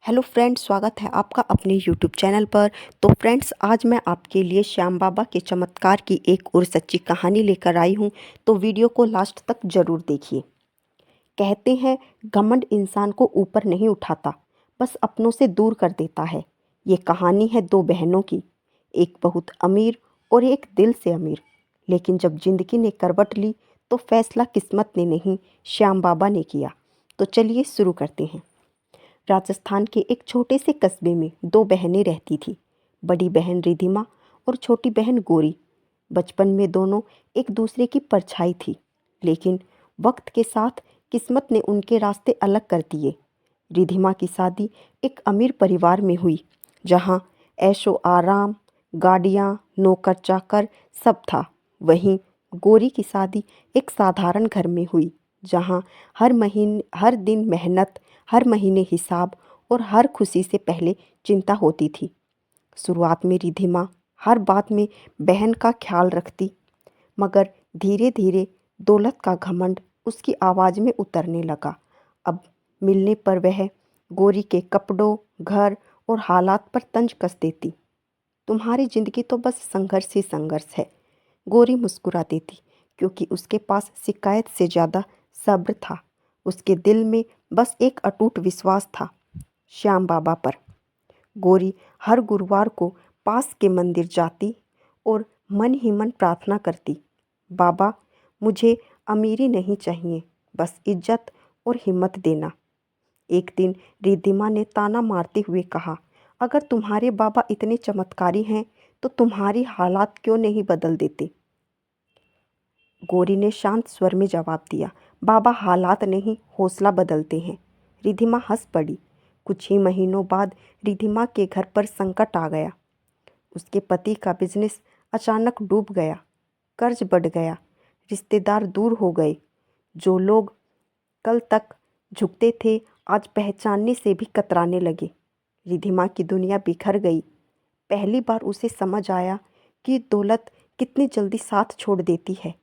Hello friends, स्वागत है आपका अपने यूट्यूब चैनल पर। तो फ्रेंड्स, आज मैं आपके लिए श्याम बाबा के चमत्कार की एक और सच्ची कहानी लेकर आई हूँ। तो वीडियो को लास्ट तक ज़रूर देखिए। कहते हैं, घमंड इंसान को ऊपर नहीं उठाता, बस अपनों से दूर कर देता है। ये कहानी है दो बहनों की, एक बहुत अमीर और एक दिल से अमीर। लेकिन जब जिंदगी ने करवट ली तो फैसला किस्मत ने नहीं, श्याम बाबा ने किया। तो चलिए शुरू करते हैं। राजस्थान के एक छोटे से कस्बे में दो बहनें रहती थीं। बड़ी बहन रिधिमा और छोटी बहन गोरी। बचपन में दोनों एक दूसरे की परछाई थी, लेकिन वक्त के साथ किस्मत ने उनके रास्ते अलग कर दिए। रिधिमा की शादी एक अमीर परिवार में हुई, जहां ऐशो आराम, गाड़ियां, नौकर चाकर सब था। वहीं गोरी की शादी एक साधारण घर में हुई, जहां हर दिन मेहनत, हर महीने हिसाब और हर खुशी से पहले चिंता होती थी। शुरुआत में रिधिमा हर बात में बहन का ख्याल रखती, मगर धीरे धीरे दौलत का घमंड उसकी आवाज़ में उतरने लगा। अब मिलने पर वह गोरी के कपड़ों, घर और हालात पर तंज कस देती। तुम्हारी जिंदगी तो बस संघर्ष ही संघर्ष है, गोरी मुस्कुरा देती, क्योंकि उसके पास शिकायत से ज़्यादा सब्र था। उसके दिल में बस एक अटूट विश्वास था, श्याम बाबा पर। गोरी हर गुरुवार को पास के मंदिर जाती और मन ही मन प्रार्थना करती, बाबा, मुझे अमीरी नहीं चाहिए, बस इज्जत और हिम्मत देना। एक दिन रिद्धिमा ने ताना मारते हुए कहा, अगर तुम्हारे बाबा इतने चमत्कारी हैं तो तुम्हारी हालात क्यों नहीं बदल देते? गोरी ने शांत स्वर में जवाब दिया, बाबा हालात नहीं, हौसला बदलते हैं। रिद्धिमा हंस पड़ी। कुछ ही महीनों बाद रिद्धिमा के घर पर संकट आ गया। उसके पति का बिजनेस अचानक डूब गया, कर्ज बढ़ गया, रिश्तेदार दूर हो गए। जो लोग कल तक झुकते थे, आज पहचानने से भी कतराने लगे। रिद्धिमा की दुनिया बिखर गई। पहली बार उसे समझ आया कि दौलत कितनी जल्दी साथ छोड़ देती है।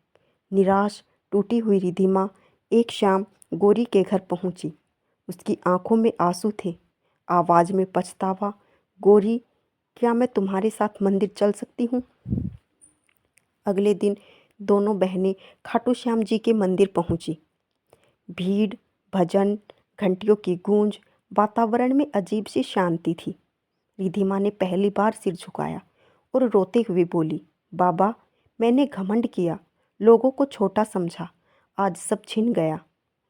निराश, टूटी हुई रिद्धिमा एक शाम गोरी के घर पहुंची। उसकी आंखों में आंसू थे, आवाज़ में पछतावा। गोरी, क्या मैं तुम्हारे साथ मंदिर चल सकती हूँ? अगले दिन दोनों बहनें खाटू श्याम जी के मंदिर पहुंची। भीड़, भजन, घंटियों की गूंज, वातावरण में अजीब सी शांति थी। रिद्धिमा ने पहली बार सिर झुकाया और रोते हुए बोली, बाबा, मैंने घमंड किया, लोगों को छोटा समझा, आज सब छिन गया।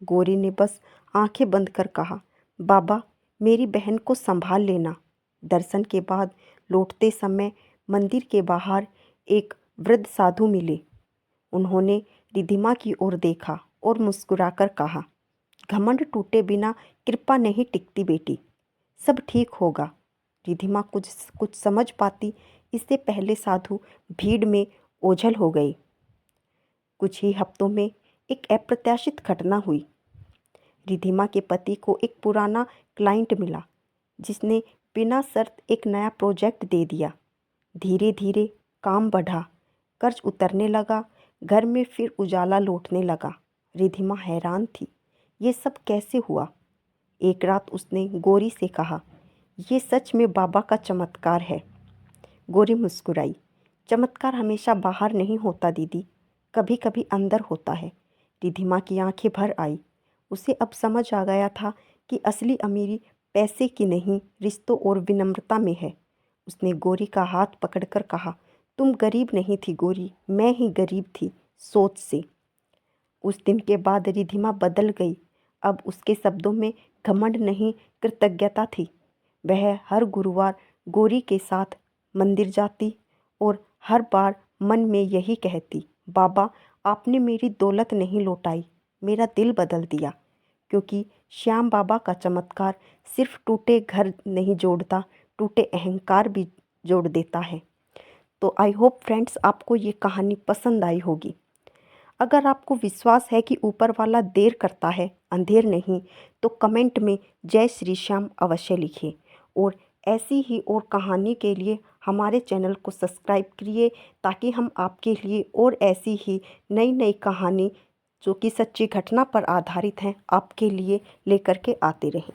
गोरी ने बस आंखें बंद कर कहा, बाबा, मेरी बहन को संभाल लेना। दर्शन के बाद लौटते समय मंदिर के बाहर एक वृद्ध साधु मिले। उन्होंने रिद्धिमा की ओर देखा और मुस्कुराकर कहा, घमंड टूटे बिना कृपा नहीं टिकती बेटी, सब ठीक होगा। रिद्धिमा कुछ कुछ समझ पाती इससे पहले साधु भीड़ में ओझल हो गए। कुछ ही हफ्तों में एक अप्रत्याशित घटना हुई। रिद्धिमा के पति को एक पुराना क्लाइंट मिला, जिसने बिना शर्त एक नया प्रोजेक्ट दे दिया। धीरे धीरे काम बढ़ा, कर्ज उतरने लगा, घर में फिर उजाला लौटने लगा। रिद्धिमा हैरान थी, ये सब कैसे हुआ? एक रात उसने गोरी से कहा, ये सच में बाबा का चमत्कार है। गोरी मुस्कुराई, चमत्कार हमेशा बाहर नहीं होता दीदी, कभी कभी अंदर होता है। रिद्धिमा की आंखें भर आई। उसे अब समझ आ गया था कि असली अमीरी पैसे की नहीं, रिश्तों और विनम्रता में है। उसने गोरी का हाथ पकड़कर कहा, तुम गरीब नहीं थी गोरी, मैं ही गरीब थी सोच से। उस दिन के बाद रिद्धिमा बदल गई। अब उसके शब्दों में घमंड नहीं, कृतज्ञता थी। वह हर गुरुवार गोरी के साथ मंदिर जाती और हर बार मन में यही कहती, बाबा, आपने मेरी दौलत नहीं लौटाई, मेरा दिल बदल दिया। क्योंकि श्याम बाबा का चमत्कार सिर्फ टूटे घर नहीं जोड़ता, टूटे अहंकार भी जोड़ देता है। तो आई होप फ्रेंड्स, आपको ये कहानी पसंद आई होगी। अगर आपको विश्वास है कि ऊपर वाला देर करता है, अंधेर नहीं, तो कमेंट में जय श्री श्याम अवश्य लिखिए। और ऐसी ही और कहानी के लिए हमारे चैनल को सब्सक्राइब करिए, ताकि हम आपके लिए और ऐसी ही नई नई कहानी जो कि सच्ची घटना पर आधारित हैं, आपके लिए लेकर के आते रहें।